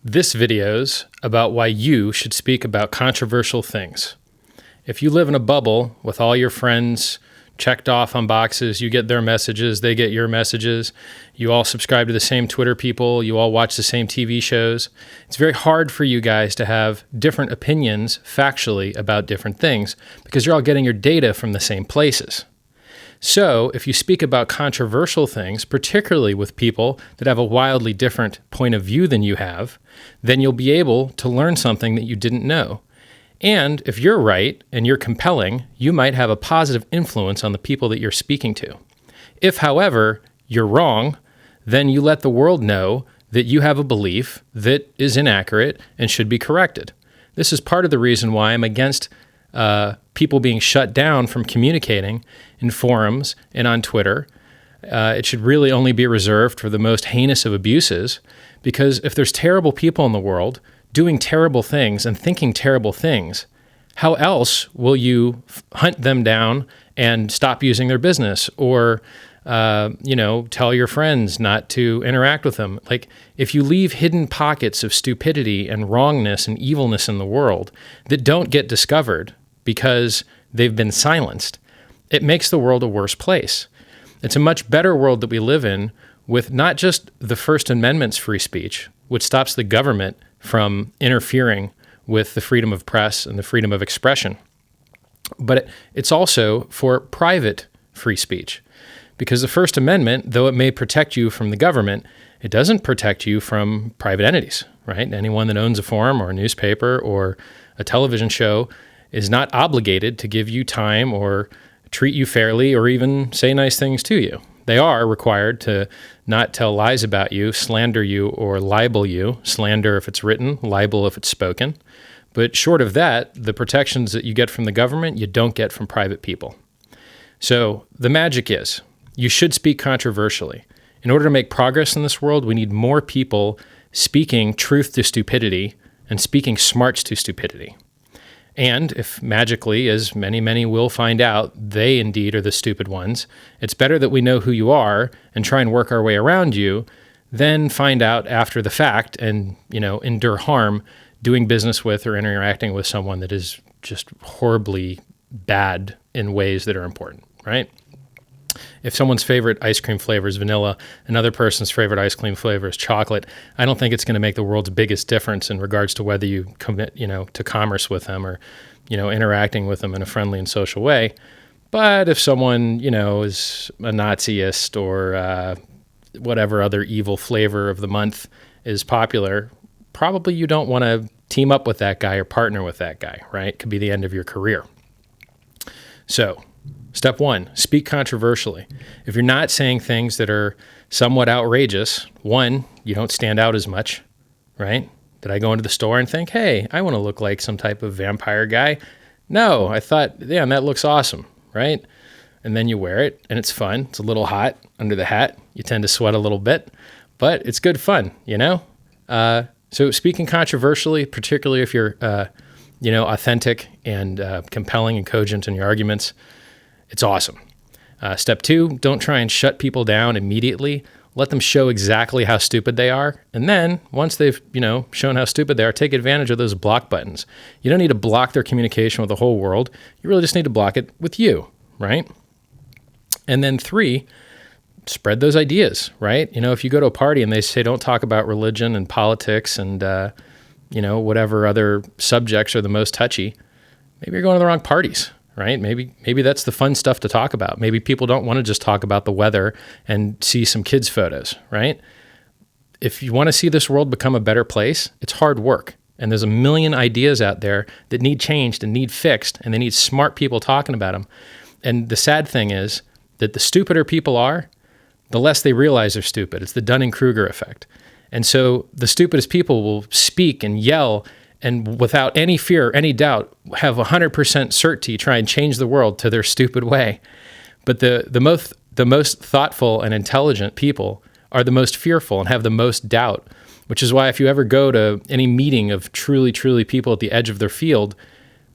This video's about why you should speak about controversial things. If you live in a bubble with all your friends checked off on boxes, you get their messages, they get your messages, you all subscribe to the same Twitter people, you all watch the same TV shows, it's very hard for you guys to have different opinions factually about different things because you're all getting your data from the same places. So if you speak about controversial things, particularly with people that have a wildly different point of view than you have, then you'll be able to learn something that you didn't know. And if you're right and you're compelling, you might have a positive influence on the people that you're speaking to. If, however, you're wrong, then you let the world know that you have a belief that is inaccurate and should be corrected. This is part of the reason why I'm against people being shut down from communicating in forums and on Twitter. It should really only be reserved for the most heinous of abuses, because if there's terrible people in the world doing terrible things and thinking terrible things, how else will you hunt them down and stop using their business or tell your friends not to interact with them? Like, if you leave hidden pockets of stupidity and wrongness and evilness in the world that don't get discovered because they've been silenced, it makes the world a worse place. It's a much better world that we live in with not just the First Amendment's free speech, which stops the government from interfering with the freedom of press and the freedom of expression, but it's also for private free speech. Because the First Amendment, though it may protect you from the government, it doesn't protect you from private entities, right? Anyone that owns a forum or a newspaper or a television show is not obligated to give you time or treat you fairly or even say nice things to you. They are required to not tell lies about you, slander you, or libel you. Slander if it's written, libel if it's spoken. But short of that, the protections that you get from the government, you don't get from private people. So the magic is, you should speak controversially. In order to make progress in this world, we need more people speaking truth to stupidity and speaking smarts to stupidity. And if magically, as many will find out, they indeed are the stupid ones, it's better that we know who you are and try and work our way around you than find out after the fact and, endure harm doing business with or interacting with someone that is just horribly bad in ways that are important, right? If someone's favorite ice cream flavor is vanilla, another person's favorite ice cream flavor is chocolate, I don't think it's going to make the world's biggest difference in regards to whether you commit, to commerce with them or, interacting with them in a friendly and social way. But if someone, is a Naziist or whatever other evil flavor of the month is popular, probably you don't want to team up with that guy or partner with that guy, right? Could be the end of your career. So, step one, speak controversially. If you're not saying things that are somewhat outrageous, one, you don't stand out as much, right? Did I go into the store and think, hey, I want to look like some type of vampire guy? No, I thought, yeah, that looks awesome, right? And then you wear it and it's fun. It's a little hot under the hat. You tend to sweat a little bit, but it's good fun, So speaking controversially, particularly if you're, authentic and compelling and cogent in your arguments, it's awesome. Step two, don't try and shut people down immediately. Let them show exactly how stupid they are. And then once they've, shown how stupid they are, take advantage of those block buttons. You don't need to block their communication with the whole world. You really just need to block it with you, right? And then three, spread those ideas, right? If you go to a party and they say, don't talk about religion and politics and, whatever other subjects are the most touchy, maybe you're going to the wrong parties. Right? Maybe that's the fun stuff to talk about. Maybe people don't want to just talk about the weather and see some kids' photos, right? If you want to see this world become a better place, it's hard work. And there's a million ideas out there that need changed and need fixed, and they need smart people talking about them. And the sad thing is that the stupider people are, the less they realize they're stupid. It's the Dunning-Kruger effect. And so the stupidest people will speak and yell and without any fear or any doubt, have 100% certainty try and change the world to their stupid way. But the most thoughtful and intelligent people are the most fearful and have the most doubt, which is why if you ever go to any meeting of truly people at the edge of their field,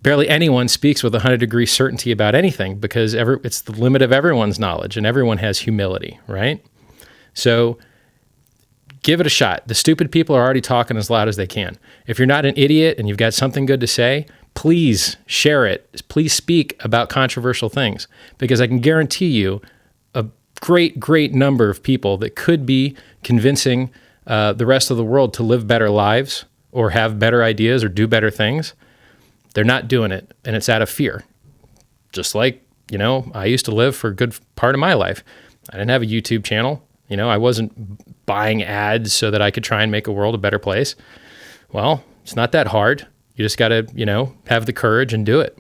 barely anyone speaks with 100-degree certainty about anything because it's the limit of everyone's knowledge and everyone has humility, right? So give it a shot. The stupid people are already talking as loud as they can. If you're not an idiot and you've got something good to say, please share it. Please speak about controversial things, because I can guarantee you a great number of people that could be convincing the rest of the world to live better lives or have better ideas or do better things. They're not doing it, and it's out of fear. Just like, I used to live for a good part of my life. I didn't have a YouTube channel. I wasn't buying ads so that I could try and make a world a better place. Well, it's not that hard. You just got to, have the courage and do it.